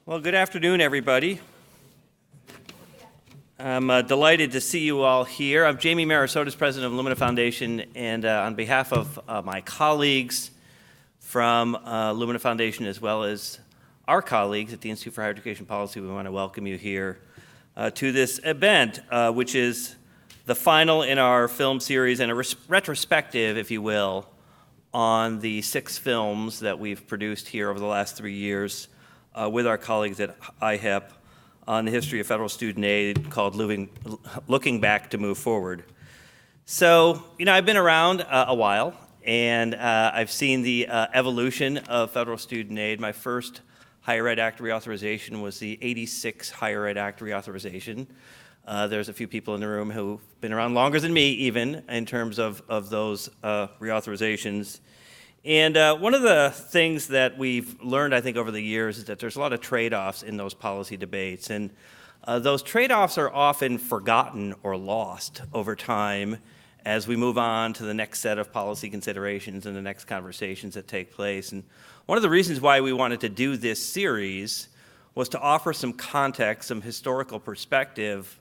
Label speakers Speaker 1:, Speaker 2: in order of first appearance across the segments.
Speaker 1: Well, good afternoon, everybody. I'm delighted to see you all here. I'm Jamie Marasotis, president of Lumina Foundation, and on behalf of my colleagues from Lumina Foundation, as well as our colleagues at the Institute for Higher Education Policy, we want to welcome you here to this event, which is the final in our film series and a retrospective, if you will, on the 6 films that we've produced here over the last 3 years with our colleagues at IHEP on the history of federal student aid, called Looking Back to Move Forward. So, I've been around a while, and I've seen the evolution of federal student aid. My first Higher Ed Act reauthorization was the '86 Higher Ed Act reauthorization. There's a few people in the room who've been around longer than me, even, in terms of those reauthorizations. And one of the things that we've learned, I think, over the years is that there's a lot of trade-offs in those policy debates. And those trade-offs are often forgotten or lost over time as we move on to the next set of policy considerations and the next conversations that take place. And one of the reasons why we wanted to do this series was to offer some context, some historical perspective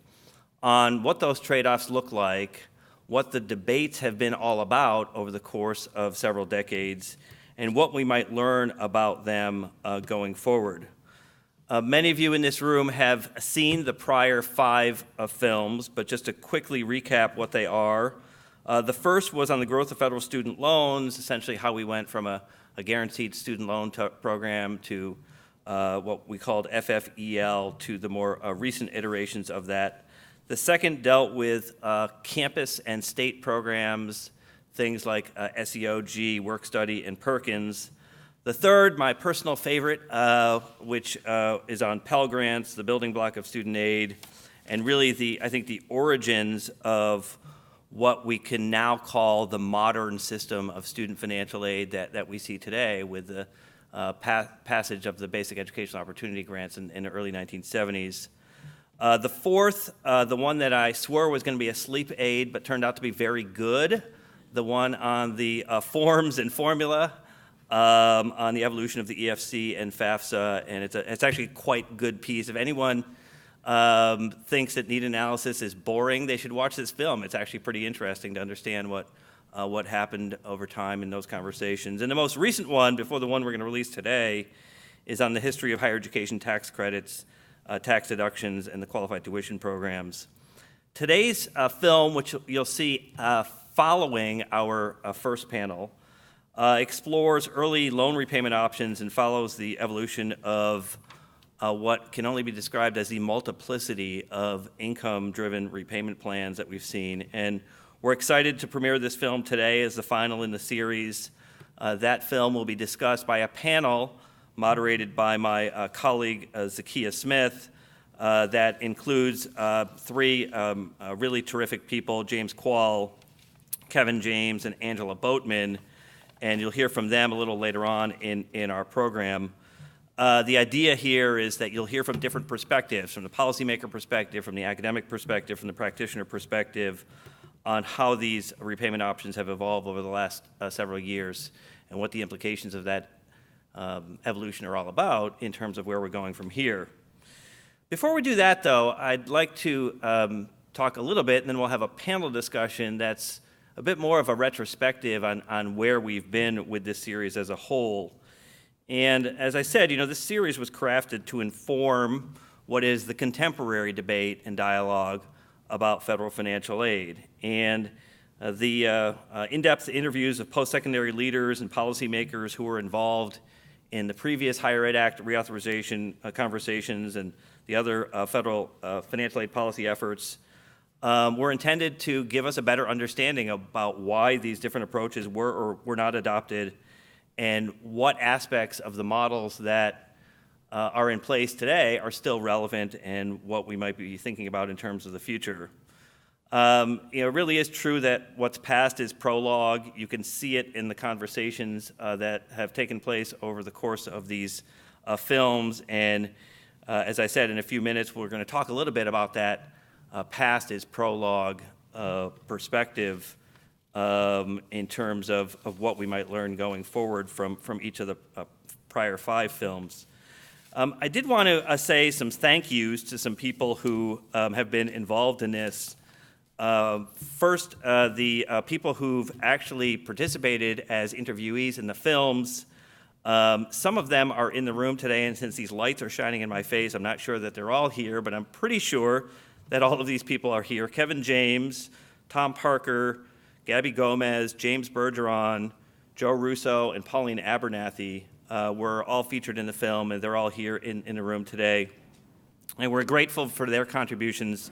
Speaker 1: on what those trade-offs look like, what the debates have been all about over the course of several decades, and what we might learn about them going forward. Many of you in this room have seen the prior 5 films, but just to quickly recap what they are. The first was on the growth of federal student loans, essentially how we went from a guaranteed student loan program to what we called FFEL, to the more recent iterations of that. The second dealt with campus and state programs, things like SEOG, work study, and Perkins. The third, my personal favorite, which is on Pell Grants, the building block of student aid, and really I think the origins of what we can now call the modern system of student financial aid that we see today, with the passage of the Basic Educational Opportunity Grants in the early 1970s. The fourth, the one that I swore was going to be a sleep aid, but turned out to be very good, the one on the forms and formula, on the evolution of the EFC and FAFSA, and it's actually a quite good piece. If anyone thinks that need analysis is boring, they should watch this film. It's actually pretty interesting to understand what happened over time in those conversations. And the most recent one, before the one we're going to release today, is on the history of higher education tax credits, tax deductions, and the qualified tuition programs. Today's film, which you'll see following our first panel, explores early loan repayment options and follows the evolution of what can only be described as the multiplicity of income-driven repayment plans that we've seen. And we're excited to premiere this film today as the final in the series. That film will be discussed by a panel moderated by my colleague, Zakiya Smith, that includes 3 really terrific people, James Quall, Kevin James, and Angela Boatman, and you'll hear from them a little later on in our program. The idea here is that you'll hear from different perspectives, from the policymaker perspective, from the academic perspective, from the practitioner perspective, on how these repayment options have evolved over the last several years and what the implications of that evolution are all about in terms of where we're going from here. Before we do that, though, I'd like to talk a little bit, and then we'll have a panel discussion that's a bit more of a retrospective on where we've been with this series as a whole. And as I said, this series was crafted to inform what is the contemporary debate and dialogue about federal financial aid. And the in-depth interviews of post-secondary leaders and policymakers who were involved in the previous Higher Ed Act reauthorization conversations and the other federal financial aid policy efforts were intended to give us a better understanding about why these different approaches were or were not adopted, and what aspects of the models that are in place today are still relevant, and what we might be thinking about in terms of the future. It really is true that what's past is prologue. You can see it in the conversations that have taken place over the course of these films, and as I said, in a few minutes, we're going to talk a little bit about that past is prologue perspective in terms of what we might learn going forward from each of the prior 5 films. I did want to say some thank yous to some people who have been involved in this. First, the people who've actually participated as interviewees in the films. Some of them are in the room today, and since these lights are shining in my face, I'm not sure that they're all here, but I'm pretty sure that all of these people are here. Kevin James, Tom Parker, Gabby Gomez, James Bergeron, Joe Russo, and Pauline Abernathy were all featured in the film, and they're all here in the room today. And we're grateful for their contributions,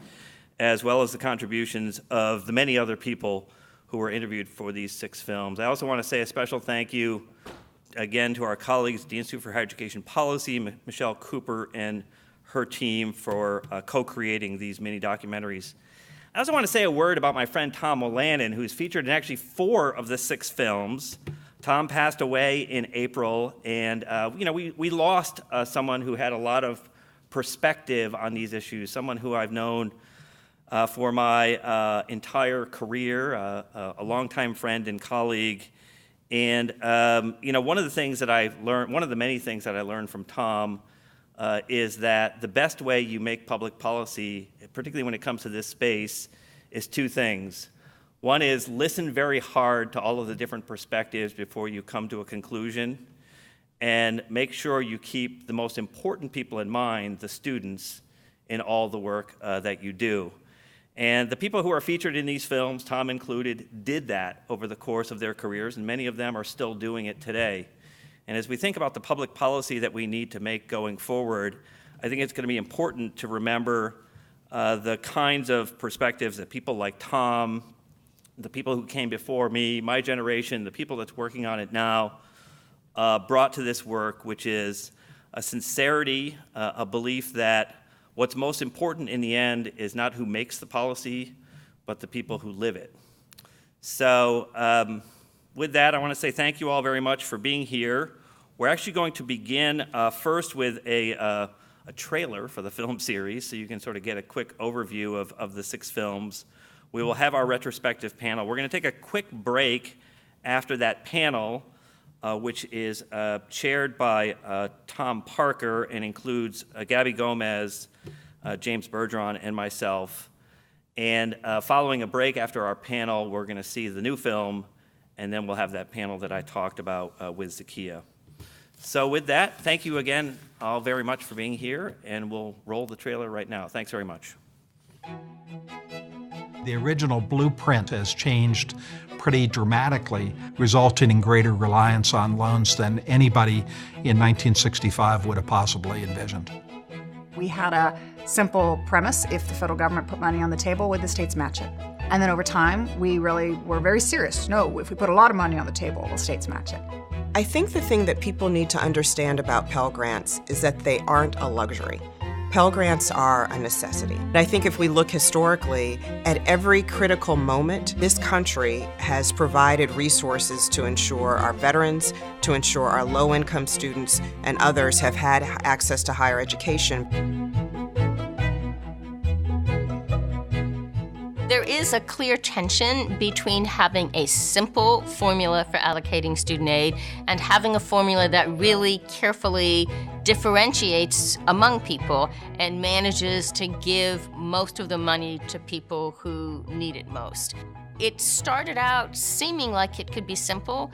Speaker 1: as well as the contributions of the many other people who were interviewed for these 6 films. I also want to say a special thank you again to our colleagues at the Institute for Higher Education Policy, Michelle Cooper and her team for co-creating these mini documentaries. I also want to say a word about my friend Tom O'Lannon, who's featured in actually 4 of the 6 films. Tom passed away in April, and we lost someone who had a lot of perspective on these issues, someone who I've known for my entire career, a longtime friend and colleague. And one of the things that I've learned, one of the many things that I learned from Tom is that the best way you make public policy, particularly when it comes to this space, is 2 things. One is listen very hard to all of the different perspectives before you come to a conclusion, and make sure you keep the most important people in mind, the students, in all the work that you do. And the people who are featured in these films, Tom included, did that over the course of their careers, and many of them are still doing it today. And as we think about the public policy that we need to make going forward, I think it's going to be important to remember the kinds of perspectives that people like Tom, the people who came before me, my generation, the people that's working on it now, brought to this work, which is a sincerity, a belief that what's most important in the end is not who makes the policy, but the people who live it. So with that, I want to say thank you all very much for being here. We're actually going to begin first with a trailer for the film series, so you can sort of get a quick overview of the 6 films. We will have our retrospective panel. We're going to take a quick break after that panel, which is chaired by Tom Parker and includes Gabby Gomez, James Bergeron, and myself. And following a break after our panel, we're going to see the new film, and then we'll have that panel that I talked about with Zakiya. So with that, thank you again all very much for being here, and we'll roll the trailer right now. Thanks very much.
Speaker 2: The original blueprint has changed pretty dramatically, resulting in greater reliance on loans than anybody in 1965 would have possibly envisioned.
Speaker 3: We had a simple premise: if the federal government put money on the table, would the states match it? And then over time, we really were very serious. No, if we put a lot of money on the table, will states match it?
Speaker 4: I think the thing that people need to understand about Pell Grants is that they aren't a luxury. Pell Grants are a necessity. And I think if we look historically, at every critical moment, this country has provided resources to ensure our veterans, to ensure our low-income students, and others have had access to higher education.
Speaker 5: There is a clear tension between having a simple formula for allocating student aid and having a formula that really carefully differentiates among people and manages to give most of the money to people who need it most. It started out seeming like it could be simple,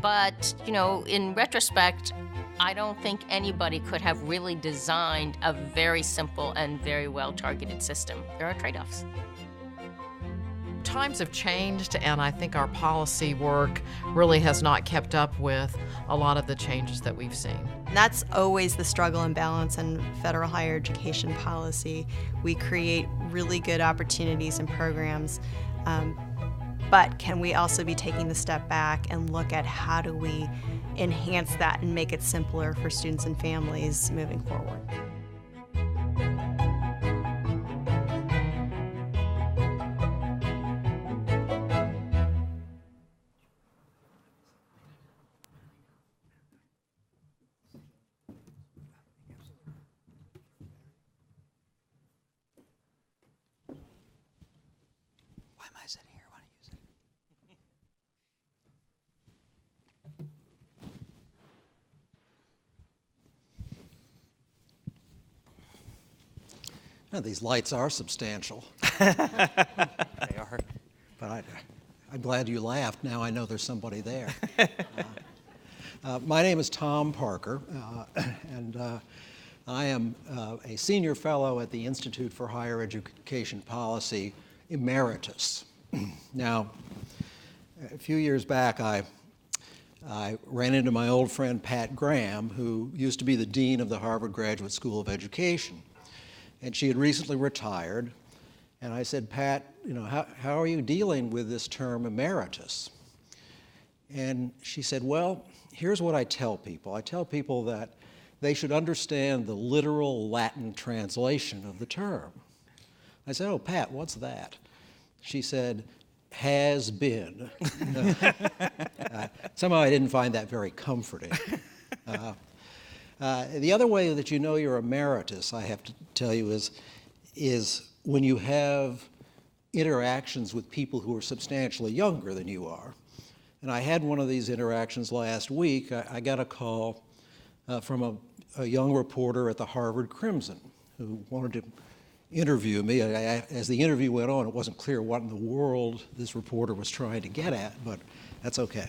Speaker 5: but in retrospect, I don't think anybody could have really designed a very simple and very well-targeted system. There are trade-offs.
Speaker 6: Times have changed, and I think our policy work really has not kept up with a lot of the changes that we've seen.
Speaker 7: That's always the struggle and balance in federal higher education policy. We create really good opportunities and programs, but can we also be taking the step back and look at how do we enhance that and make it simpler for students and families moving forward?
Speaker 8: These lights are substantial. They are. But I'm glad you laughed. Now I know there's somebody there. My name is Tom Parker, and I am a senior fellow at the Institute for Higher Education Policy, Emeritus. Now, a few years back, I ran into my old friend Pat Graham, who used to be the dean of the Harvard Graduate School of Education. And she had recently retired. And I said, Pat, how are you dealing with this term emeritus? And she said, well, here's what I tell people. I tell people that they should understand the literal Latin translation of the term. I said, oh, Pat, what's that? She said, has been. Somehow I didn't find that very comforting. The other way that you know you're emeritus, I have to tell you, is when you have interactions with people who are substantially younger than you are. And I had one of these interactions last week. I got a call from a young reporter at the Harvard Crimson who wanted to interview me. As the interview went on, it wasn't clear what in the world this reporter was trying to get at, but that's okay.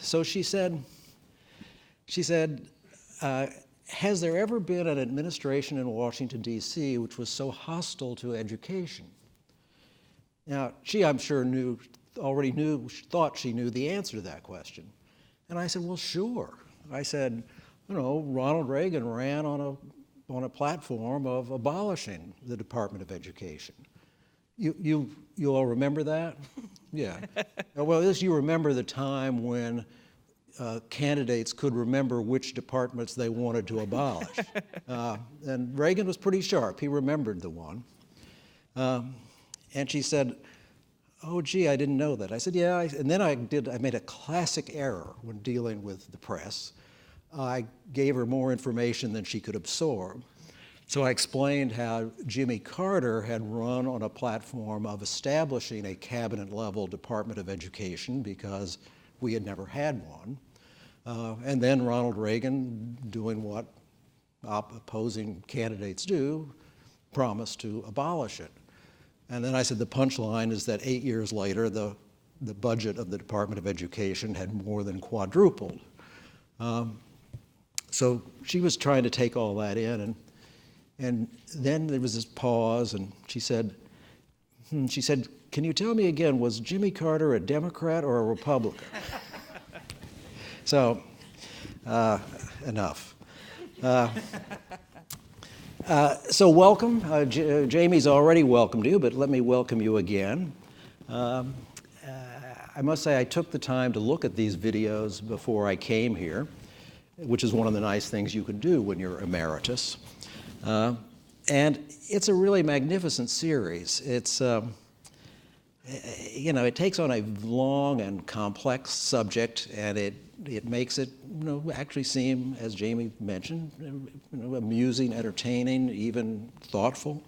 Speaker 8: So she said, has there ever been an administration in Washington, D.C. which was so hostile to education? Now, she, I'm sure, thought she knew the answer to that question. And I said, well, sure. I said, Ronald Reagan ran on a platform of abolishing the Department of Education. You all remember that? Yeah. Well, at least you remember the time when candidates could remember which departments they wanted to abolish. And Reagan was pretty sharp. He remembered the one. And she said, oh, gee, I didn't know that. I said, yeah. And then I made a classic error when dealing with the press. I gave her more information than she could absorb. So I explained how Jimmy Carter had run on a platform of establishing a cabinet-level Department of Education because we had never had one. And then Ronald Reagan, doing what opposing candidates do, promised to abolish it. And then I said the punchline is that 8 years later, the budget of the Department of Education had more than quadrupled. So she was trying to take all that in, and then there was this pause, and she said, can you tell me again, was Jimmy Carter a Democrat or a Republican? So, enough. So welcome. Jamie's already welcomed you, but let me welcome you again. I must say I took the time to look at these videos before I came here, which is one of the nice things you can do when you're emeritus. And it's a really magnificent series. It's, it takes on a long and complex subject, and it makes it, actually seem, as Jamie mentioned, amusing, entertaining, even thoughtful.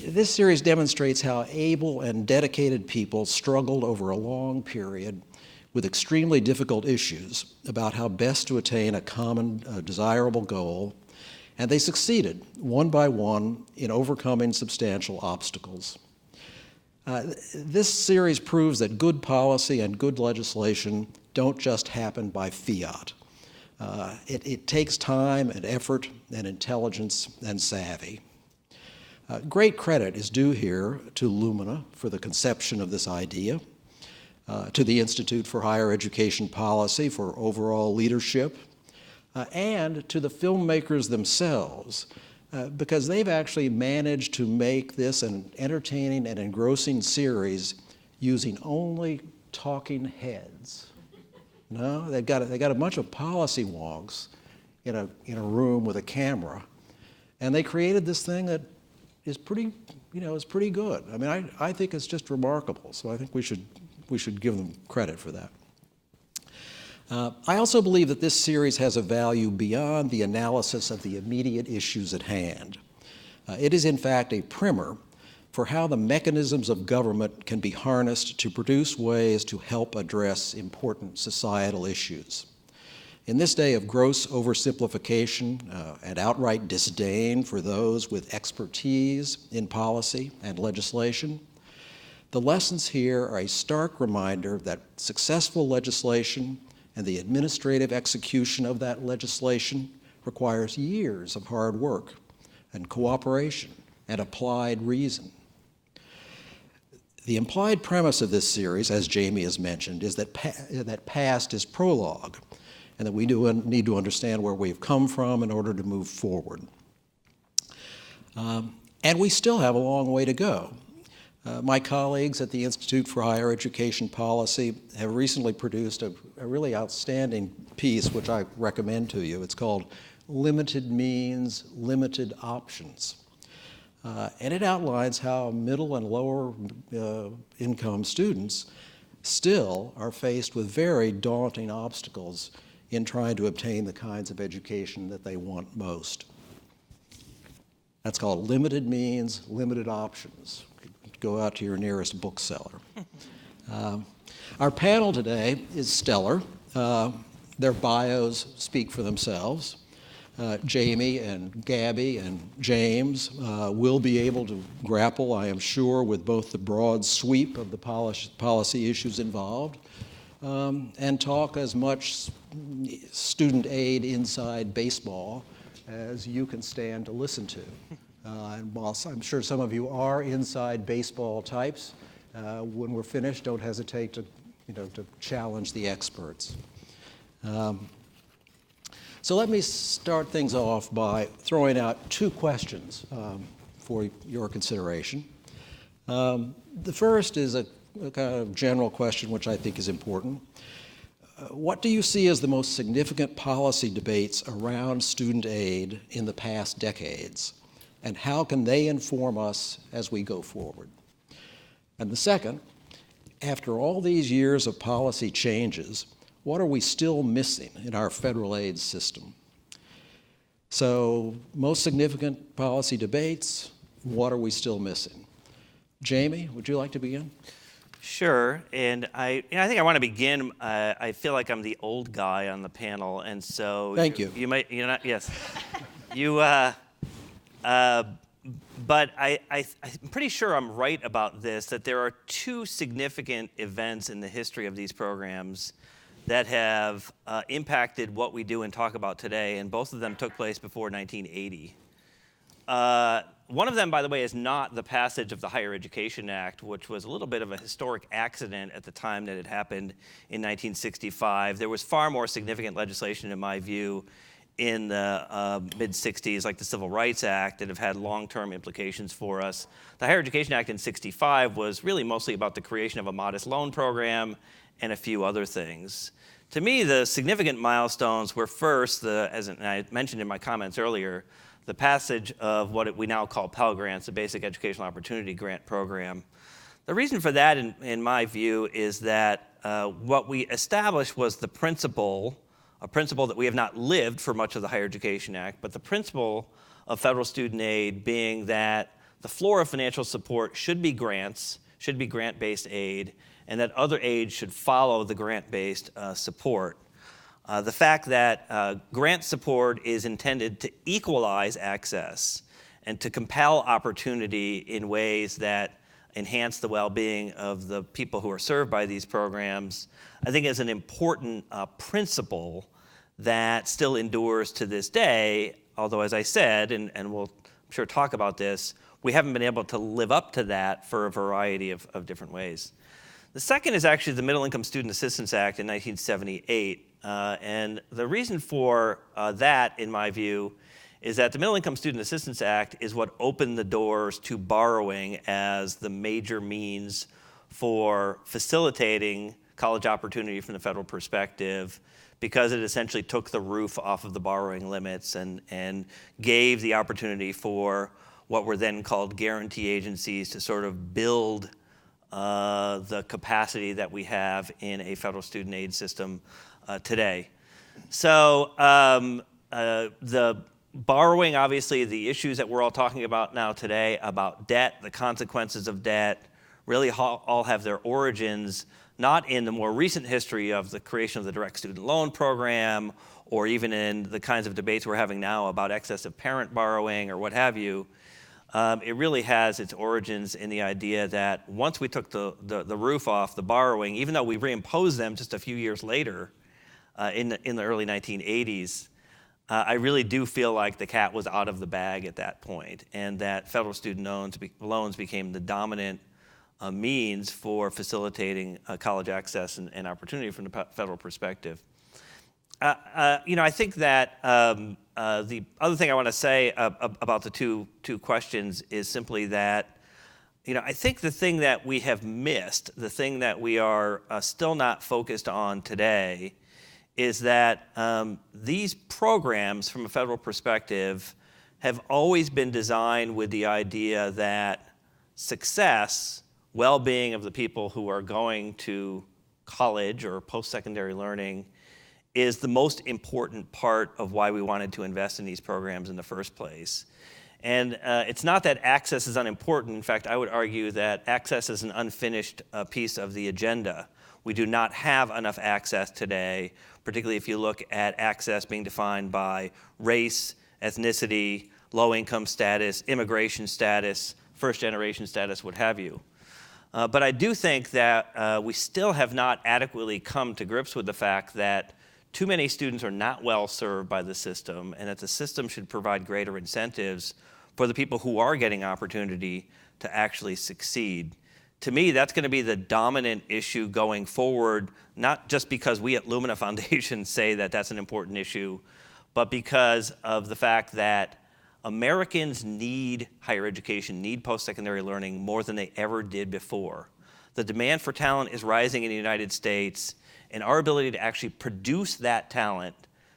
Speaker 8: This series demonstrates how able and dedicated people struggled over a long period with extremely difficult issues about how best to attain a common, desirable goal, and they succeeded, one by one, in overcoming substantial obstacles. This series proves that good policy and good legislation don't just happen by fiat. It takes time and effort and intelligence and savvy. Great credit is due here to Lumina for the conception of this idea, to the Institute for Higher Education Policy for overall leadership, and to the filmmakers themselves, because they've actually managed to make this an entertaining and engrossing series using only talking heads. No, they've got a bunch of policy wonks in a room with a camera, and they created this thing that is pretty good. I mean, I think it's just remarkable. So I think we should give them credit for that. I also believe that this series has a value beyond the analysis of the immediate issues at hand. It is, in fact, a primer for how the mechanisms of government can be harnessed to produce ways to help address important societal issues. In this day of gross oversimplification and outright disdain for those with expertise in policy and legislation, the lessons here are a stark reminder that successful legislation and the administrative execution of that legislation requires years of hard work and cooperation and applied reason. The implied premise of this series, as Jamie has mentioned, is that past is prologue, and that we need to understand where we've come from in order to move forward. And we still have a long way to go. My colleagues at the Institute for Higher Education Policy have recently produced a really outstanding piece, which I recommend to you. It's called Limited Means, Limited Options. And it outlines how middle and lower income students still are faced with very daunting obstacles in trying to obtain the kinds of education that they want most. That's called Limited Means, Limited Options. Go out to your nearest bookseller. Our panel today is stellar. Their bios speak for themselves. Jamie and Gabby and James will be able to grapple, I am sure, with both the broad sweep of the policy issues involved and talk as much student aid inside baseball as you can stand to listen to. And while I'm sure some of you are inside baseball types, when we're finished, don't hesitate to challenge the experts. So let me start things off by throwing out two questions for your consideration. The first is a kind of general question which I think is important. What do you see as the most significant policy debates around student aid in the past decades, and how can they inform us as we go forward? And the second, after all these years of policy changes, what are we still missing in our federal aid system? So, most significant policy debates, what are we still missing? Jamie, would you like to begin?
Speaker 1: Sure, and I think I want to begin. I feel like I'm the old guy on the panel, and so
Speaker 8: thank you.
Speaker 1: You might, not, yes, you. But I'm pretty sure I'm right about this. That there are two significant events in the history of these programs that have impacted what we do and talk about today, and both of them took place before 1980. One of them, by the way, is not the passage of the Higher Education Act, which was a little bit of a historic accident at the time that it happened in 1965. There was far more significant legislation, in my view, in the mid-'60s, like the Civil Rights Act, that have had long-term implications for us. The Higher Education Act in '65 was really mostly about the creation of a modest loan program and a few other things. To me, the significant milestones were first, as I mentioned in my comments earlier, the passage of what we now call PELL grants, the Basic Educational Opportunity Grant Program. The reason for that, in my view, is that what we established was the principle, a principle that we have not lived for much of the Higher Education Act, but the principle of federal student aid being that the floor of financial support should be grants, should be grant-based aid, and that other aid should follow the grant-based support. The fact that grant support is intended to equalize access and to compel opportunity in ways that enhance the well-being of the people who are served by these programs, I think is an important principle that still endures to this day, although as I said, and we'll I'm sure talk about this, we haven't been able to live up to that for a variety of different ways. The second is actually the Middle Income Student Assistance Act in 1978. And the reason for that, in my view, is that the Middle Income Student Assistance Act is what opened the doors to borrowing as the major means for facilitating college opportunity from the federal perspective, because it essentially took the roof off of the borrowing limits and gave the opportunity for what were then called guarantee agencies to sort of build the capacity that we have in a federal student aid system today. So the borrowing, obviously, the issues that we're all talking about now today about debt, the consequences of debt, really all have their origins not in the more recent history of the creation of the direct student loan program, or even in the kinds of debates we're having now about excessive parent borrowing or what have you. It really has its origins in the idea that once we took the roof off the borrowing, even though we reimposed them just a few years later in the early 1980s, I really do feel like the cat was out of the bag at that point, and that federal student loans became the dominant means for facilitating college access and opportunity from the federal perspective. I think that the other thing I want to say about the two questions is simply that, I think the thing that we have missed, the thing that we are still not focused on today, is that these programs, from a federal perspective, have always been designed with the idea that success, well-being of the people who are going to college or post-secondary learning is the most important part of why we wanted to invest in these programs in the first place. And it's not that access is unimportant. In fact, I would argue that access is an unfinished piece of the agenda. We do not have enough access today, particularly if you look at access being defined by race, ethnicity, low-income status, immigration status, first-generation status, what have you. But I do think that we still have not adequately come to grips with the fact that too many students are not well served by the system, and that the system should provide greater incentives for the people who are getting opportunity to actually succeed. To me, that's going to be the dominant issue going forward, not just because we at Lumina Foundation say that that's an important issue, but because of the fact that Americans need higher education, need post-secondary learning more than they ever did before. The demand for talent is rising in the United States, and our ability to actually produce that talent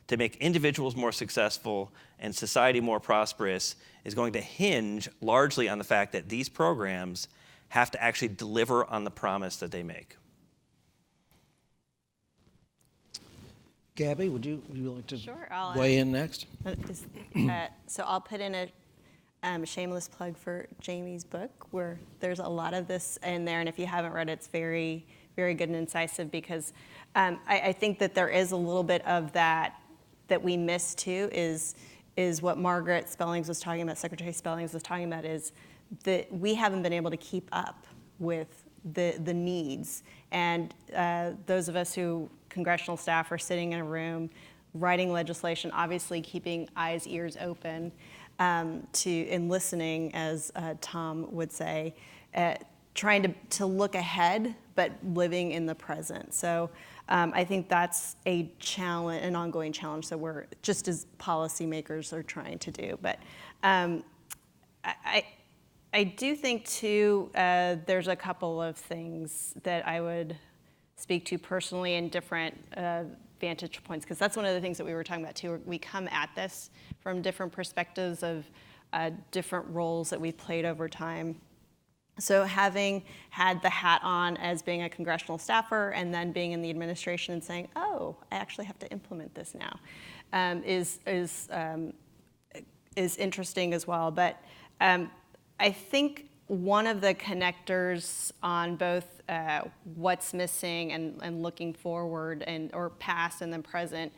Speaker 1: to make individuals more successful and society more prosperous is going to hinge largely on the fact that these programs have to actually deliver on the promise that they make.
Speaker 8: Gabby, would you like to
Speaker 7: Sure, I'll
Speaker 8: weigh in next?
Speaker 7: So I'll put in a shameless plug for Jamie's book, where there's a lot of this in there, and if you haven't read it, it's very, very good and incisive, because I think that there is a little bit of that we miss too, is what Margaret Spellings was talking about, Secretary Spellings was talking about, is that we haven't been able to keep up with the needs. And those of us who, congressional staff, are sitting in a room writing legislation, obviously keeping eyes, ears open and listening, as Tom would say, trying to look ahead, but living in the present. So I think that's a challenge, an ongoing challenge that we're, just as policymakers, are trying to do. But I do think, too, there's a couple of things that I would speak to personally in different vantage points, because that's one of the things that we were talking about, too. We come at this from different perspectives of different roles that we've played over time. So having had the hat on as being a congressional staffer and then being in the administration and saying, oh, I actually have to implement this now, is interesting as well. But I think one of the connectors on both what's missing and looking forward, or past and then present,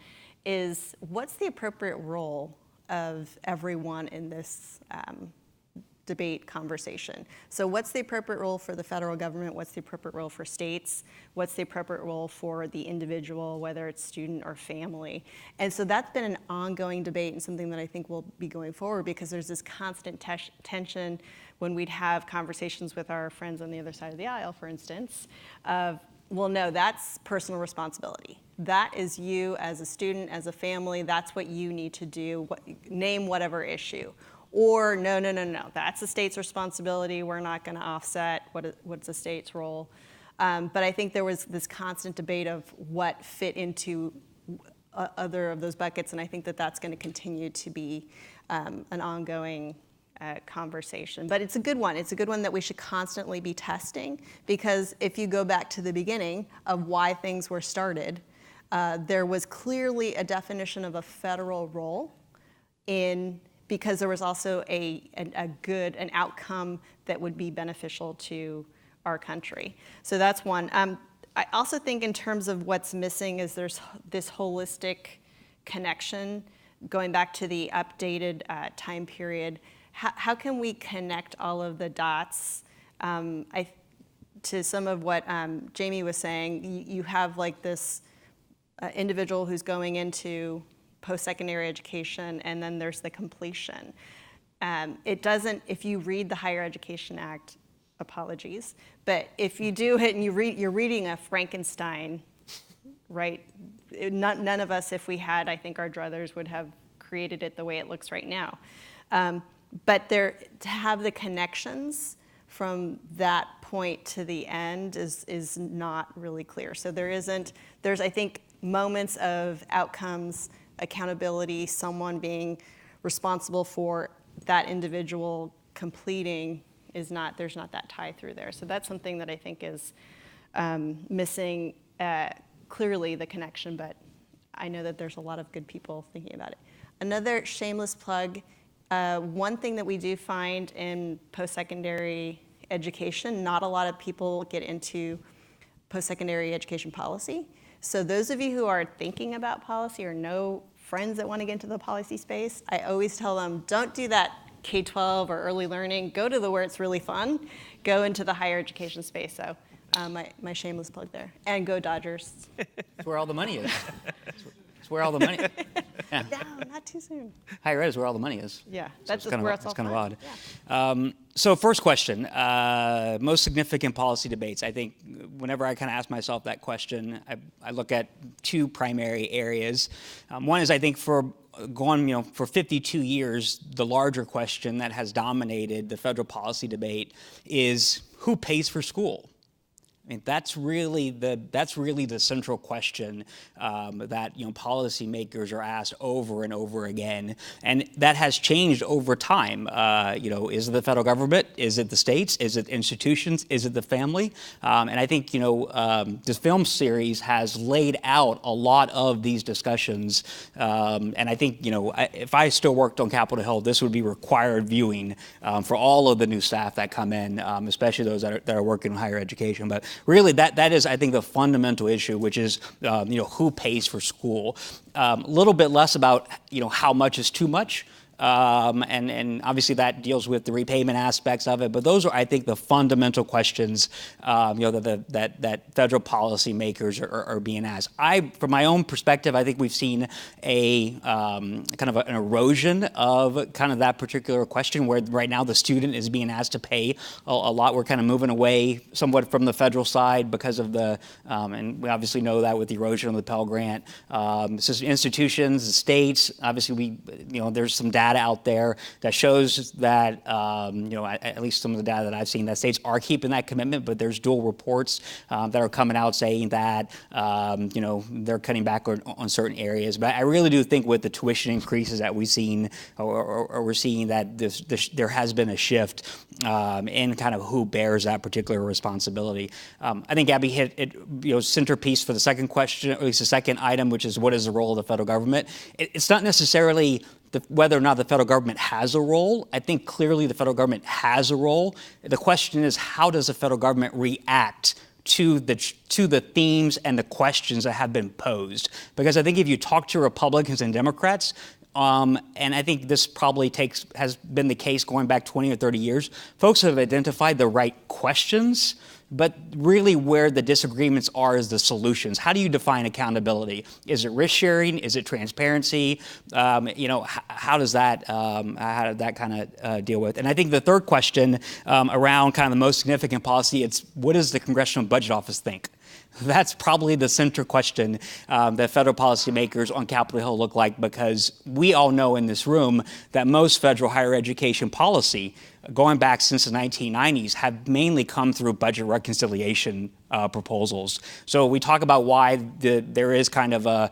Speaker 7: is what's the appropriate role of everyone in this debate conversation. So what's the appropriate role for the federal government? What's the appropriate role for states? What's the appropriate role for the individual, whether it's student or family? And so that's been an ongoing debate, and something that I think will be going forward, because there's this constant tension when we'd have conversations with our friends on the other side of the aisle, for instance, of, well, no, that's personal responsibility. That is you as a student, as a family, that's what you need to do, name whatever issue. Or no, that's the state's responsibility, we're not going to offset, what's the state's role? But I think there was this constant debate of what fit into other of those buckets, and I think that that's going to continue to be an ongoing conversation. But it's a good one. It's a good one that we should constantly be testing, because if you go back to the beginning of why things were started, there was clearly a definition of a federal role because there was also an outcome that would be beneficial to our country. So that's one. I also think in terms of what's missing is there's this holistic connection going back to the updated time period. How can we connect all of the dots? To some of what Jamie was saying, you have like this individual who's going into post-secondary education, and then there's the completion. It doesn't, if you read the Higher Education Act, apologies, but if you do it and you're reading a Frankenstein, right? None of us, if we had, I think our druthers would have created it the way it looks right now. But to have the connections from that point to the end is not really clear. So there's I think moments of outcomes, accountability, someone being responsible for that individual completing there's not that tie through there. So that's something that I think is missing clearly the connection, but I know that there's a lot of good people thinking about it. Another shameless plug, one thing that we do find in post-secondary education, not a lot of people get into post-secondary education policy. So those of you who are thinking about policy or know friends that want to get into the policy space, I always tell them, don't do that K-12 or early learning. Go to where it's really fun. Go into the higher education space. So my shameless plug there. And go Dodgers.
Speaker 9: That's where all the money is. It's where all the money. Yeah.
Speaker 7: No, not too soon.
Speaker 9: Higher ed is where all the money is.
Speaker 7: Yeah,
Speaker 9: So
Speaker 7: that's
Speaker 9: it's kind
Speaker 7: where
Speaker 9: of,
Speaker 7: it's all
Speaker 9: kind of
Speaker 7: fun.
Speaker 9: odd.
Speaker 7: Yeah.
Speaker 9: So first question, most significant policy debates. I think whenever I kind of ask myself that question, I look at two primary areas. One is I think for 52 years, the larger question that has dominated the federal policy debate is who pays for school? I mean, that's really the central question that policymakers are asked over and over again, and that has changed over time. Is it the federal government? Is it the states? Is it institutions? Is it the family? And I think this film series has laid out a lot of these discussions. And I think if I still worked on Capitol Hill, this would be required viewing for all of the new staff that come in, especially those that are working in higher education. But really, that is, I think, the fundamental issue, which is, who pays for school. A little bit less about, how much is too much. And obviously that deals with the repayment aspects of it, but those are, I think, the fundamental questions that federal policymakers are being asked. From my own perspective, I think we've seen a kind of an erosion of kind of that particular question, where right now the student is being asked to pay a lot. We're kind of moving away somewhat from the federal side because of and we obviously know that with the erosion of the Pell Grant. So institutions, the states, obviously there's some data out there that shows that, at least some of the data that I've seen, that states are keeping that commitment, but there's dual reports that are coming out saying that, they're cutting back on certain areas. But I really do think with the tuition increases that we've seen, or we're seeing that there has been a shift in kind of who bears that particular responsibility. I think Abby hit it, centerpiece for the second question, or at least the second item, which is what is the role of the federal government? It's not necessarily whether or not the federal government has a role. I think clearly the federal government has a role. The question is, how does the federal government react to the themes and the questions that have been posed? Because I think if you talk to Republicans and Democrats, and I think this probably has been the case going back 20 or 30 years, folks have identified the right questions, but really where the disagreements are is the solutions. How do you define accountability? Is it risk sharing? Is it transparency? How does that kind of deal with? And I think the third question around kind of the most significant policy, it's what does the Congressional Budget Office think? That's probably the central question that federal policymakers on Capitol Hill look like, because we all know in this room that most federal higher education policy, going back since the 1990s, have mainly come through budget reconciliation proposals. So we talk about why there is kind of a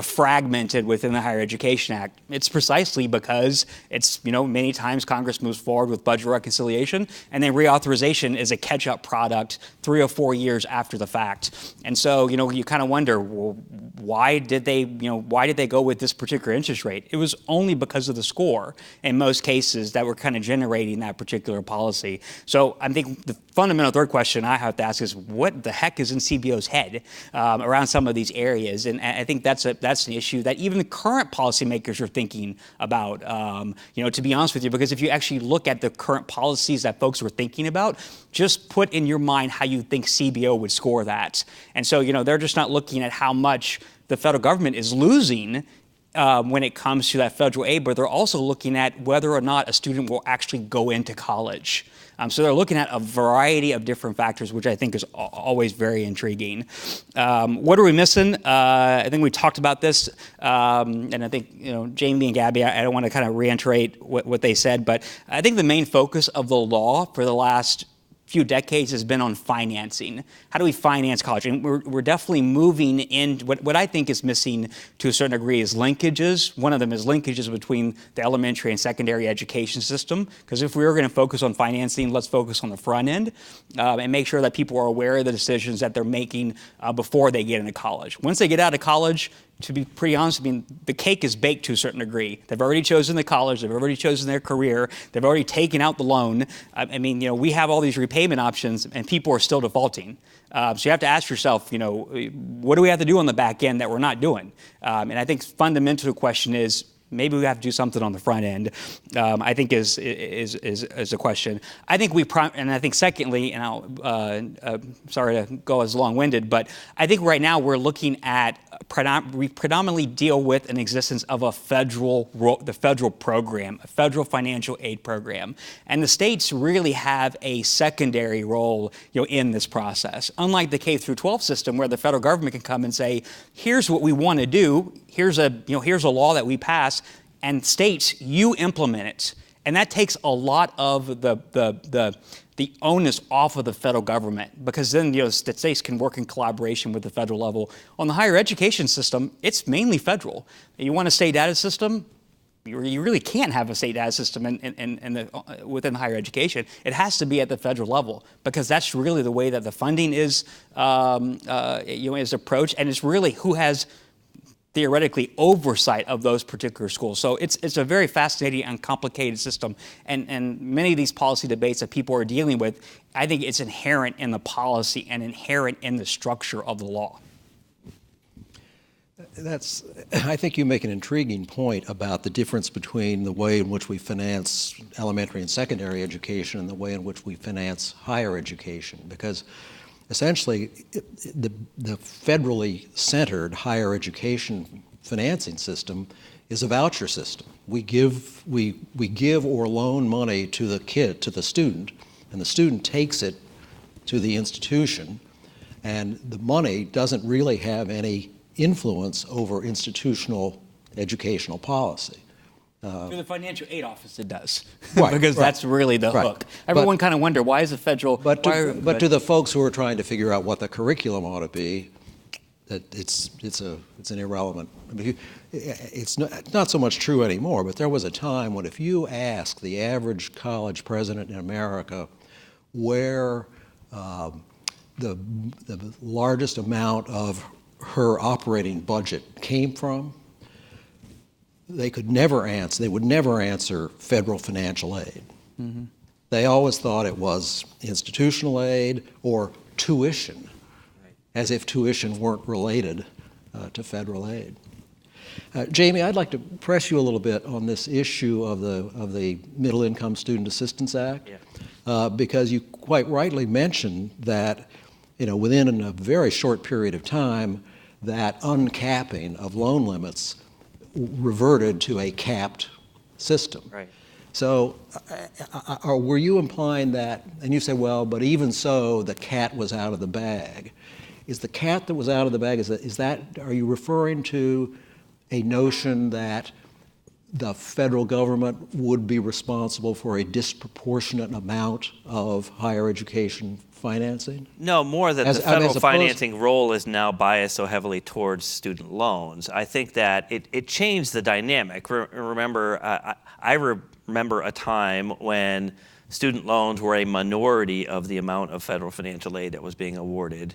Speaker 9: fragmented within the Higher Education Act. It's precisely because it's, many times Congress moves forward with budget reconciliation, and then reauthorization is a catch-up product 3 or 4 years after the fact. And so, you kind of wonder, well, why did they go with this particular interest rate? It was only because of the score in most cases that were kind of generating that particular policy. So I think fundamental third question I have to ask is, what the heck is in CBO's head around some of these areas? And I think that's an issue that even the current policymakers are thinking about, to be honest with you, because if you actually look at the current policies that folks were thinking about, just put in your mind how you think CBO would score that. And so, they're just not looking at how much the federal government is losing when it comes to that federal aid, but they're also looking at whether or not a student will actually go into college. So they're looking at a variety of different factors, which I think is always very intriguing. What are we missing? I think we talked about this, and I think Jamie and Gabby, I don't want to kind of reiterate what they said, but I think the main focus of the law for the last few decades has been on financing. How do we finance college? And we're definitely moving in. What I think is missing to a certain degree is linkages. One of them is linkages between the elementary and secondary education system. Because if we were going to focus on financing, let's focus on the front end and make sure that people are aware of the decisions that they're making before they get into college. Once they get out of college, to be pretty honest, the cake is baked to a certain degree. They've already chosen the college. They've already chosen their career. They've already taken out the loan. We have all these repayment options, and people are still defaulting. So you have to ask yourself, what do we have to do on the back end that we're not doing? And I think fundamental question is, maybe we have to do something on the front end, I think is a question. I think and I think secondly, and I'll, sorry to go as long-winded, but I think right now we're looking at, we predominantly deal with an existence of the federal program, a federal financial aid program. And the states really have a secondary role, in this process. Unlike the K through 12 system where the federal government can come and say, here's what we want to do, here's a law that we pass, and states, you implement it. And that takes a lot of the onus off of the federal government, because then the states can work in collaboration with the federal level. On the higher education system, it's mainly federal. You want a state data system? You really can't have a state data system within higher education. It has to be at the federal level, because that's really the way that the funding is approached, and it's really who has theoretically oversight of those particular schools. So it's a very fascinating and complicated system. And many of these policy debates that people are dealing with, I think it's inherent in the policy and inherent in the structure of the law.
Speaker 8: I think you make an intriguing point about the difference between the way in which we finance elementary and secondary education and the way in which we finance higher education, because essentially the federally centered higher education financing system is a voucher system. We give or loan money to the student, and the student takes it to the institution, and the money doesn't really have any influence over institutional educational policy.
Speaker 9: Through the financial aid office it does,
Speaker 8: right,
Speaker 9: because that's really the hook. Everyone kind of wonder, why is the federal...
Speaker 8: But to the folks who are trying to figure out what the curriculum ought to be, that it's an irrelevant... it's not so much true anymore, but there was a time when if you ask the average college president in America where the largest amount of her operating budget came from, they would never answer federal financial aid. Mm-hmm. They always thought it was institutional aid or tuition, as if tuition weren't related to federal aid. Jamie, I'd like to press you a little bit on this issue of the Middle Income Student Assistance Act, because you quite rightly mentioned that within a very short period of time, that uncapping of loan limits reverted to a capped system. Right. So were you implying that, and you said, well, but even so, the cat was out of the bag. Is the cat that was out of the bag, are you referring to a notion that the federal government would be responsible for a disproportionate amount of higher education financing?
Speaker 1: No, more that the federal financing role is now biased so heavily towards student loans. I think that it changed the dynamic. Remember, I remember a time when student loans were a minority of the amount of federal financial aid that was being awarded.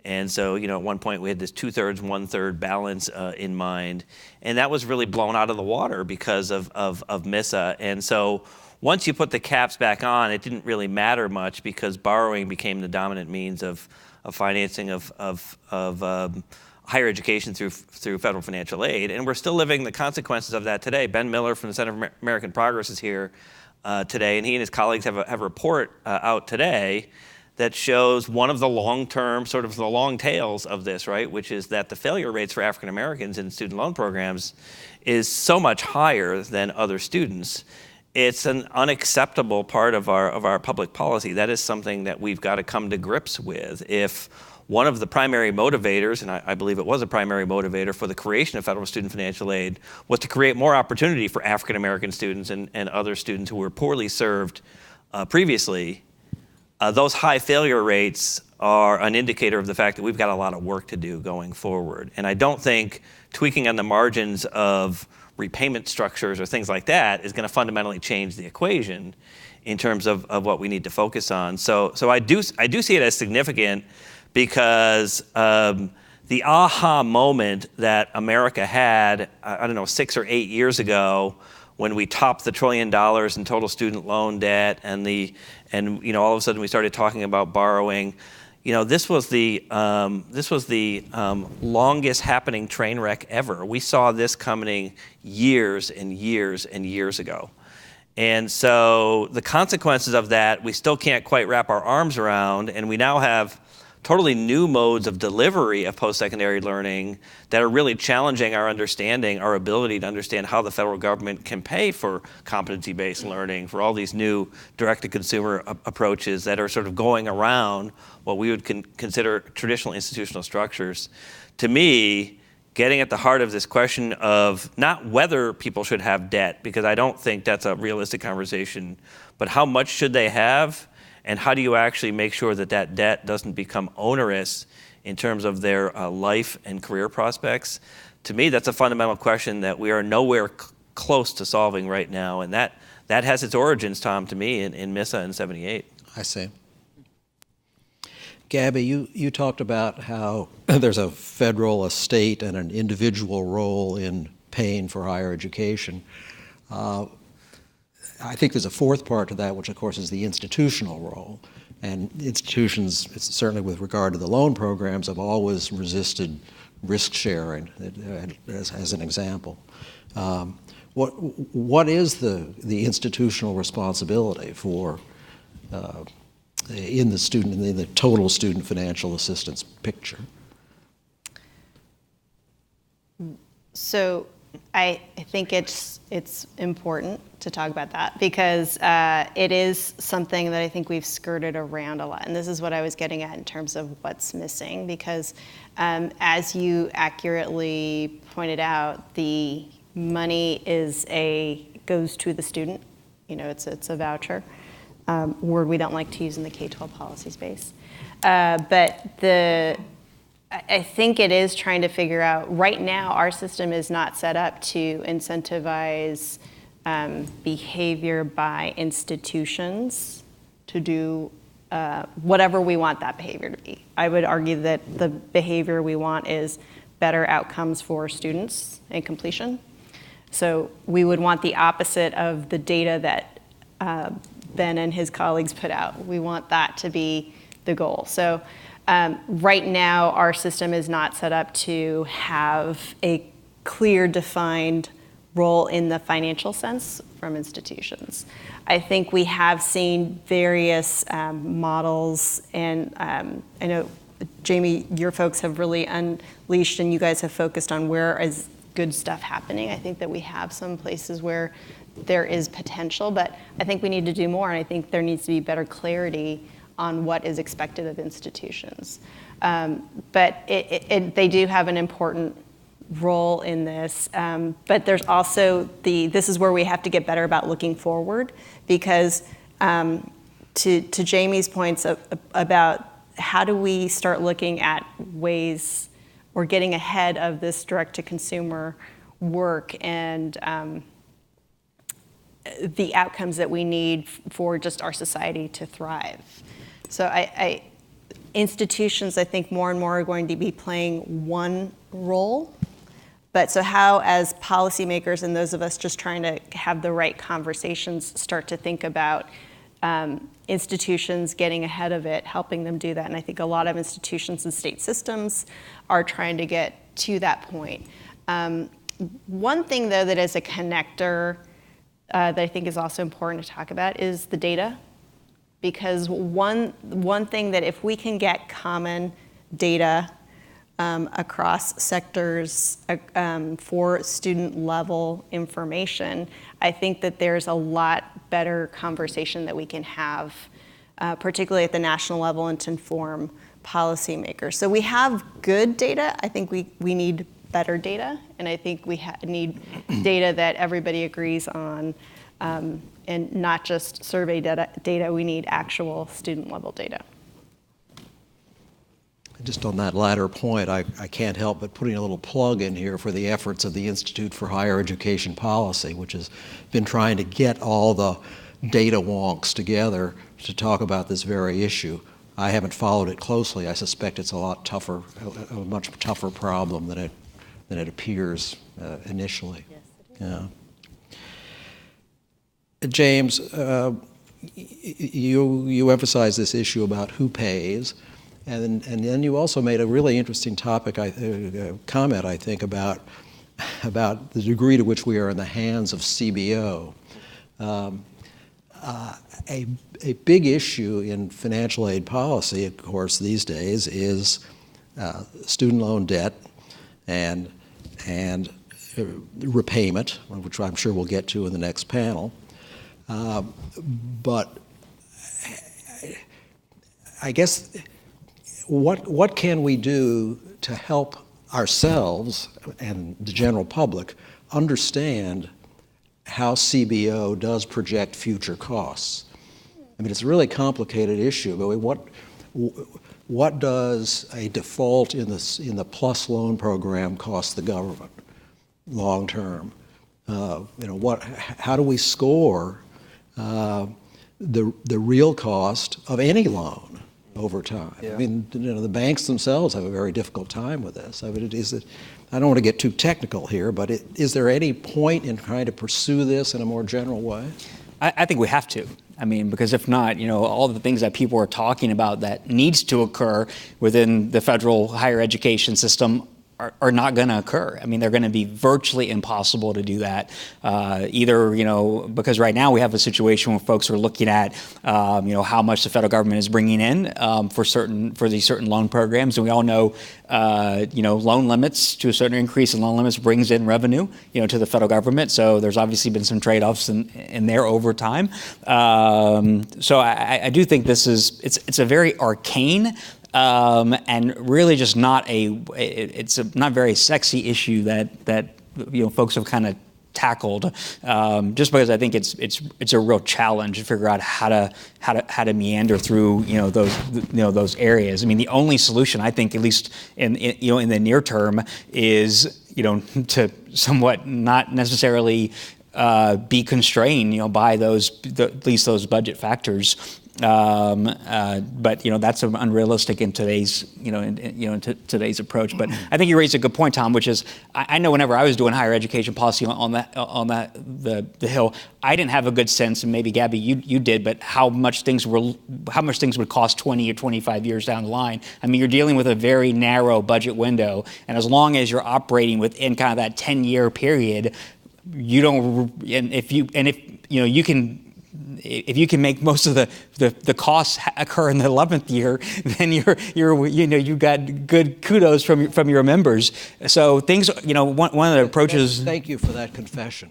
Speaker 1: And so, at one point we had this 2/3, 1/3 balance in mind, and that was really blown out of the water because of MISA. And so once you put the caps back on, it didn't really matter much because borrowing became the dominant means of financing of higher education through federal financial aid. And we're still living the consequences of that today. Ben Miller from the Center for American Progress is here today, and he and his colleagues have a report out today that shows one of the long-term, sort of the long tails of this, right, which is that the failure rates for African Americans in student loan programs is so much higher than other students. It's an unacceptable part of our public policy. That is something that we've got to come to grips with. If one of the primary motivators, and I believe it was a primary motivator for the creation of federal student financial aid, was to create more opportunity for African American students and other students who were poorly served previously, those high failure rates are an indicator of the fact that we've got a lot of work to do going forward. And I don't think tweaking on the margins of repayment structures or things like that is going to fundamentally change the equation in terms of what we need to focus on. So I do see it as significant because the aha moment that America had, 6 or 8 years ago, when we topped the $1 trillion in total student loan debt, and all of a sudden we started talking about borrowing. This was the longest happening train wreck ever. We saw this coming years and years and years ago. And so the consequences of that, we still can't quite wrap our arms around, and we now have totally new modes of delivery of post-secondary learning that are really challenging our ability to understand how the federal government can pay for competency-based learning, for all these new direct-to-consumer approaches that are sort of going around what we would consider traditional institutional structures. To me, getting at the heart of this question of not whether people should have debt, because I don't think that's a realistic conversation, but how much should they have? And how do you actually make sure that that debt doesn't become onerous in terms of their life and career prospects? To me, that's a fundamental question that we are nowhere close to solving right now. And that has its origins, Tom, to me, in MISA in '78.
Speaker 8: I see. Gabby, you talked about how there's a federal, a state, and an individual role in paying for higher education. I think there's a fourth part to that, which of course is the institutional role. And institutions, certainly with regard to the loan programs, have always resisted risk sharing, as an example. What is the institutional responsibility for in the total student financial assistance picture?
Speaker 7: So I think it's important to talk about that because it is something that I think we've skirted around a lot. And this is what I was getting at in terms of what's missing, because as you accurately pointed out, the money goes to the student. It's a voucher, word we don't like to use in the K-12 policy space. But I think it is trying to figure out, right now our system is not set up to incentivize behavior by institutions to do whatever we want that behavior to be. I would argue that the behavior we want is better outcomes for students and completion. So we would want the opposite of the data that Ben and his colleagues put out. We want that to be the goal. So right now, our system is not set up to have a clear, defined role in the financial sense from institutions. I think we have seen various models, and I know, Jamie, your folks have really unleashed, and you guys have focused on where is good stuff happening. I think that we have some places where there is potential, but I think we need to do more, and I think there needs to be better clarity on what is expected of institutions. But they do have an important role in this. But there's also this is where we have to get better about looking forward, because to Jamie's points about how do we start looking at ways or getting ahead of this direct-to-consumer work and the outcomes that we need for just our society to thrive. So Institutions, I think, more and more are going to be playing one role. But so how, as policymakers and those of us just trying to have the right conversations, start to think about institutions getting ahead of it, helping them do that. And I think a lot of institutions and state systems are trying to get to that point. One thing, though, that is a connector that I think is also important to talk about is the data. Because one thing that if we can get common data across sectors for student level information, I think that there's a lot better conversation that we can have, particularly at the national level, and to inform policymakers. So we have good data. I think we need better data, and I think we need data that everybody agrees on, and not just survey data. We need actual student level data.
Speaker 8: Just on that latter point, I can't help but putting a little plug in here for the efforts of the Institute for Higher Education Policy, which has been trying to get all the data wonks together to talk about this very issue. I haven't followed it closely. I suspect it's a lot tougher, a much tougher problem than it appears initially.
Speaker 7: Yes, it is.
Speaker 8: Yeah. James, you emphasize this issue about who pays, and then you also made a really interesting comment, I think, about the degree to which we are in the hands of CBO. A big issue in financial aid policy, of course, these days is student loan debt and repayment, which I'm sure we'll get to in the next panel. But I guess what can we do to help ourselves and the general public understand how CBO does project future costs? I mean, it's a really complicated issue, but what does a default in the PLUS loan program cost the government long term? How do we score the real cost of any loan over time? Yeah. I mean, the banks themselves have a very difficult time with this. I mean, I don't want to get too technical here, but is there any point in trying to pursue this in a more general way?
Speaker 9: I think we have to. I mean, because if not, all the things that people are talking about that needs to occur within the federal higher education system are not going to occur. I mean, they're going to be virtually impossible to do that. Either, because right now we have a situation where folks are looking at, how much the federal government is bringing in for these certain loan programs, and we all know, loan limits to a certain increase in loan limits brings in revenue, to the federal government. So there's obviously been some trade-offs in there over time. So I do think it's a very arcane. And really just it's a not very sexy issue that folks have kind of tackled, just because I think it's a real challenge to figure out how to meander through those areas. I mean, the only solution, I think, at least in the near term, is to somewhat not necessarily be constrained by at least those budget factors. But that's unrealistic in today's today's approach. But I think you raised a good point, Tom, which is I know whenever I was doing higher education policy on the Hill, I didn't have a good sense, and maybe Gabby you did, but how much things would cost 20 or 25 years down the line. I mean, you're dealing with a very narrow budget window, and as long as you're operating within kind of that 10-year period, if you can make most of the costs occur in the 11th year, then you got good kudos from your members. So things, one of the approaches.
Speaker 8: Thank you for that confession.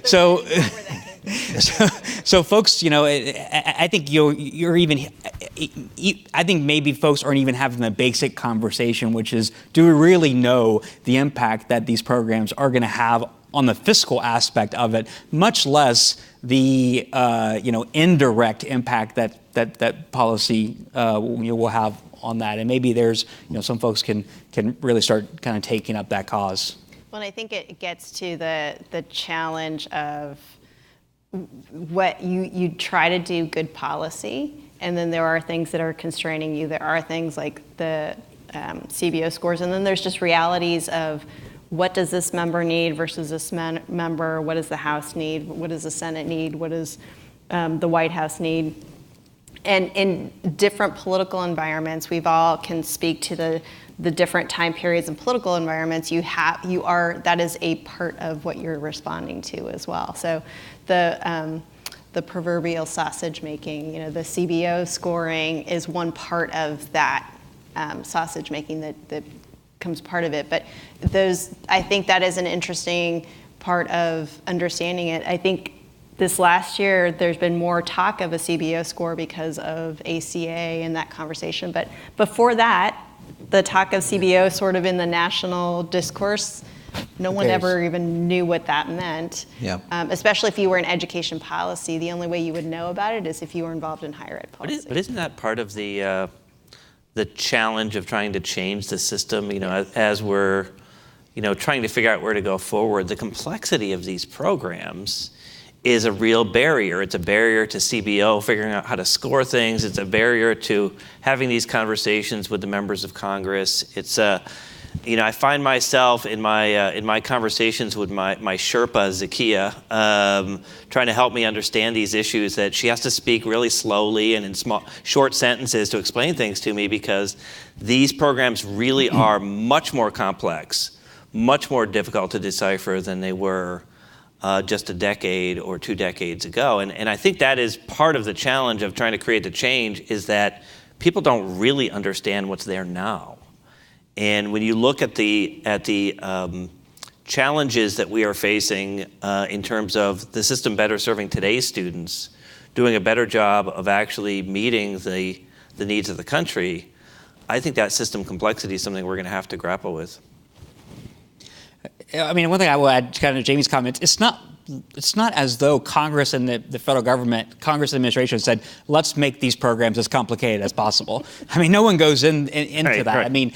Speaker 9: So folks, I think you're even. I think maybe folks aren't even having the basic conversation, which is, do we really know the impact that these programs are going to have on the fiscal aspect of it, much less the indirect impact that policy will have on that. And maybe there's some folks can really start kind of taking up that cause.
Speaker 7: Well, I think it gets to the challenge of what you try to do good policy, And then there are things that are constraining you. There are things like the CBO scores. And then there's just realities of what does this member need versus this member? What does the House need? What does the Senate need? What does the White House need? And in different political environments, we've all can speak to the different time periods and political environments. That is a part of what you're responding to as well. So the proverbial sausage making, the CBO scoring is one part of that sausage making that comes part of it. But I think that is an interesting part of understanding it. I think this last year, there's been more talk of a CBO score because of ACA and that conversation. But before that, the talk of CBO sort of in the national discourse, no one ever even knew what that meant.
Speaker 8: Yeah.
Speaker 7: Especially if you were in education policy, the only way you would know about it is if you were involved in higher ed policy.
Speaker 1: But isn't that part of the challenge of trying to change the system? As we're, trying to figure out where to go forward, the complexity of these programs is a real barrier. It's a barrier to CBO figuring out how to score things. It's a barrier to having these conversations with the members of Congress. It's I find myself in my conversations with my Sherpa Zakia trying to help me understand these issues, that she has to speak really slowly and in short sentences to explain things to me, because these programs really are much more complex, much more difficult to decipher than they were just a decade or 2 decades ago. And I think that is part of the challenge of trying to create the change, is that people don't really understand what's there now. And when you look at the challenges that we are facing in terms of the system better serving today's students, doing a better job of actually meeting the needs of the country, I think that system complexity is something we're going to have to grapple with.
Speaker 9: I mean, one thing I will add to kind of Jamie's comments, it's not as though Congress and the federal government, Congress and administration said, let's make these programs as complicated as possible. I mean, no one goes into that. Right. I mean,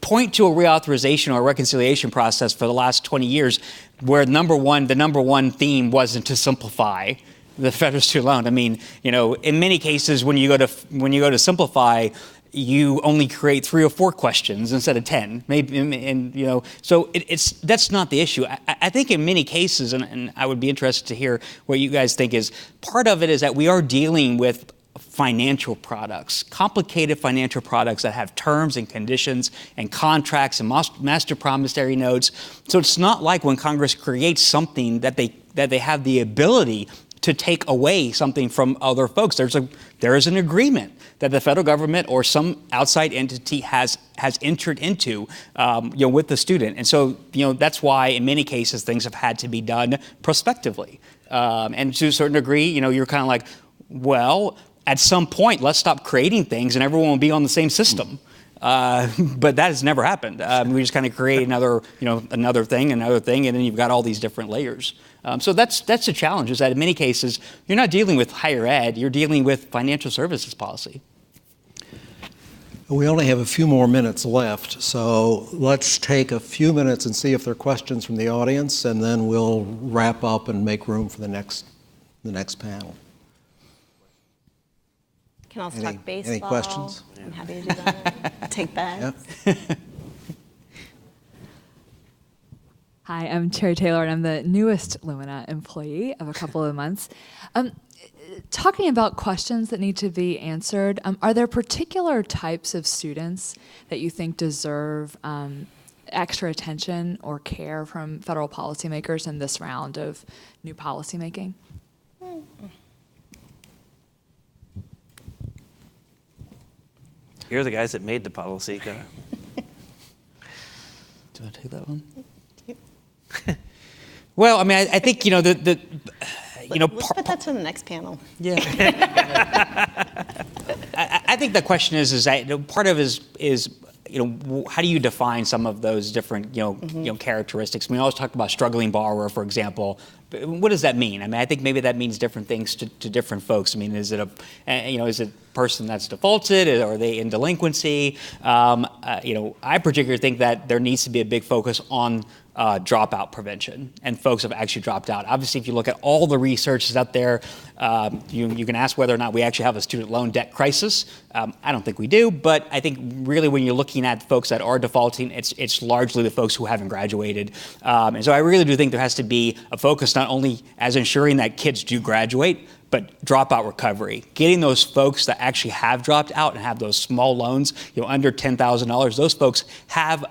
Speaker 9: point to a reauthorization or a reconciliation process for the last 20 years where the number one theme wasn't to simplify the federal student loan. I mean, in many cases, when you go to simplify, you only create 3 or 4 questions instead of 10, maybe, and so that's not the issue. I think in many cases, and I would be interested to hear what you guys think, is part of it is that we are dealing with financial products, complicated financial products that have terms and conditions and contracts and master promissory notes. So it's not like when Congress creates something that they have the ability to take away something from other folks. There is an agreement that the federal government or some outside entity has entered into, with the student, and so that's why in many cases things have had to be done prospectively, and to a certain degree, you're kind of like, well, at some point, let's stop creating things and everyone will be on the same system. But that has never happened. We just kind of create another thing, and then you've got all these different layers. So that's the challenge, is that in many cases, you're not dealing with higher ed, you're dealing with financial services policy.
Speaker 8: We only have a few more minutes left, so let's take a few minutes and see if there are questions from the audience, and then we'll wrap up and make room for the next panel.
Speaker 7: Can also talk baseball.
Speaker 8: Any questions?
Speaker 7: I'm happy to do that. Take that.
Speaker 8: Yeah.
Speaker 10: Hi, I'm Cherry Taylor, and I'm the newest Lumina employee of a couple of months. Talking about questions that need to be answered, are there particular types of students that you think deserve extra attention or care from federal policymakers in this round of new policymaking?
Speaker 1: You're the guys that made the policy.
Speaker 9: Do I take that one? Well, I mean, I think
Speaker 7: let's put that to the next panel.
Speaker 9: Yeah. I think the question is that part of it is how do you define some of those different characteristics? We always talk about struggling borrower, for example, what does that mean? I mean, I think maybe that means different things to different folks. I mean, is it is it a person that's defaulted? Are they in delinquency? I particularly think that there needs to be a big focus on dropout prevention and folks have actually dropped out. Obviously, if you look at all the research that's out there, you can ask whether or not we actually have a student loan debt crisis. I don't think we do, but I think really when you're looking at folks that are defaulting, it's largely the folks who haven't graduated. And so I really do think there has to be a focus not only as ensuring that kids do graduate, but dropout recovery, getting those folks that actually have dropped out and have those small loans, under $10,000. Those folks have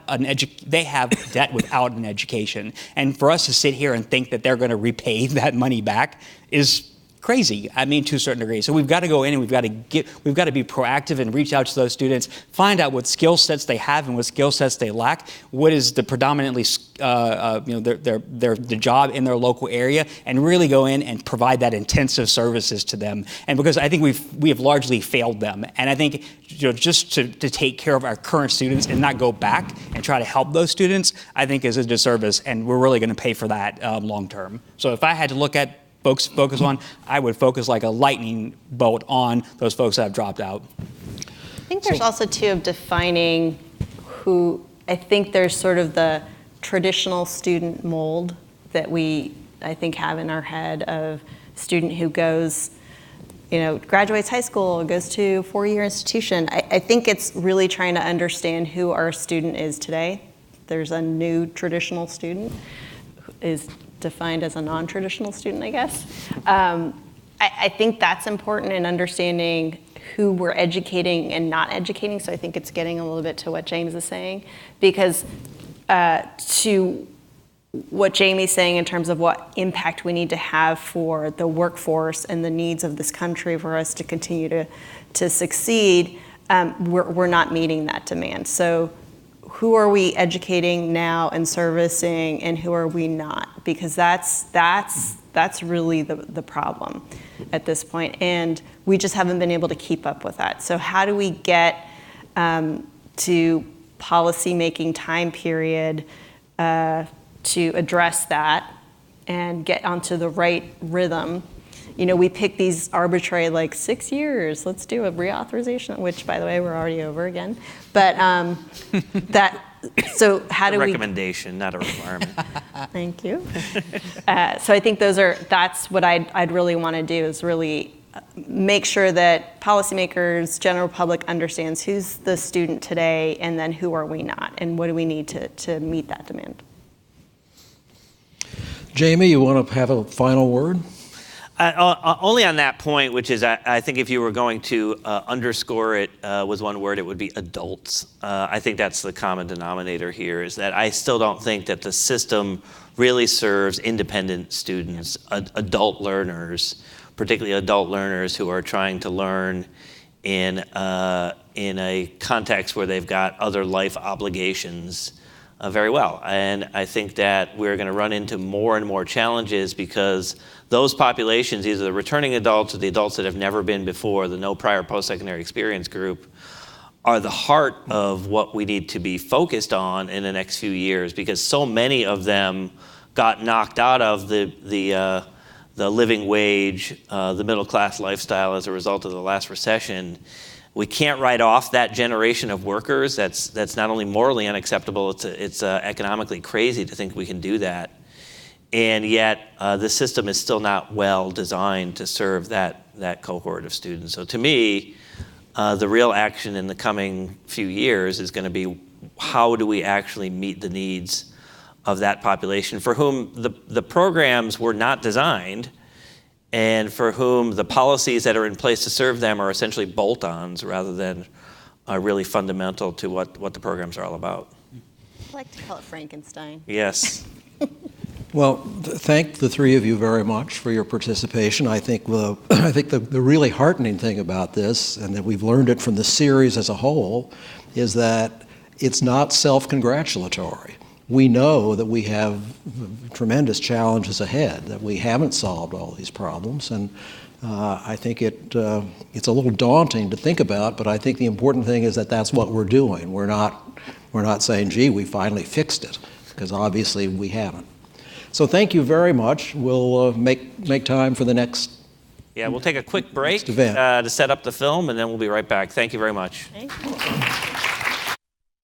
Speaker 9: they have debt without an education, and for us to sit here and think that they're going to repay that money back is crazy. I mean, to a certain degree. So we've got to go in and we've got to be proactive and reach out to those students, find out what skill sets they have and what skill sets they lack. What is the predominantly the job in their local area, and really go in and provide that intensive services to them. And because I think we have largely failed them, and I think just to take care of our current students and not go back and try to help those students, I think is a disservice, and we're really going to pay for that long term. So if I had to look at focus on, I would focus like a lightning bolt on those folks that have dropped out.
Speaker 7: I think there's also too of defining who, I think there's sort of the traditional student mold that we, I think, have in our head of student who goes, graduates high school, goes to a 4-year institution. I think it's really trying to understand who our student is today. There's a new traditional student who is defined as a non-traditional student, I guess. I think that's important in understanding who we're educating and not educating. So I think it's getting a little bit to what James is saying, because to what Jamie's saying in terms of what impact we need to have for the workforce and the needs of this country for us to continue to succeed, we're not meeting that demand. So who are we educating now and servicing, and who are we not? Because that's really the problem at this point, and we just haven't been able to keep up with that. So how do we get to policy-making time period to address that and get onto the right rhythm? We pick these arbitrary, 6 years, let's do a reauthorization, which, by the way, we're already over again. But so how do we...
Speaker 1: recommendation, not a requirement.
Speaker 7: Thank you. So I think that's what I'd really want to do, is really make sure that policymakers, general public understands who's the student today, and then who are we not, and what do we need to meet that demand.
Speaker 8: Jamie, you want to have a final word?
Speaker 1: Only on that point, which is I think if you were going to underscore it with one word, it would be adults. I think that's the common denominator here, is that I still don't think that the system really serves independent students, adult learners, particularly adult learners who are trying to learn in a context where they've got other life obligations very well. And I think that we're going to run into more and more challenges because those populations, either the returning adults or the adults that have never been before, the no prior post-secondary experience group, are the heart of what we need to be focused on in the next few years, because so many of them got knocked out of the living wage, the middle class lifestyle as a result of the last recession. We can't write off that generation of workers. That's not only morally unacceptable, it's economically crazy to think we can do that. And yet the system is still not well designed to serve that cohort of students. So to me, the real action in the coming few years is going to be, how do we actually meet the needs of that population for whom the programs were not designed, and for whom the policies that are in place to serve them are essentially bolt-ons rather than really fundamental to what the programs are all about.
Speaker 7: I like to call it Frankenstein.
Speaker 1: Yes.
Speaker 8: Well, thank the three of you very much for your participation. I think the really heartening thing about this, and that we've learned it from the series as a whole, is that it's not self-congratulatory. We know that we have tremendous challenges ahead, that we haven't solved all these problems, and I think it's a little daunting to think about, but I think the important thing is that that's what we're doing. We're not saying, gee, we finally fixed it, because obviously we haven't. So thank you very much. We'll make time for the next.
Speaker 1: Yeah, we'll take a quick break
Speaker 8: event.
Speaker 1: to set up the film, and then we'll be right back. Thank you very much.
Speaker 7: Thank you.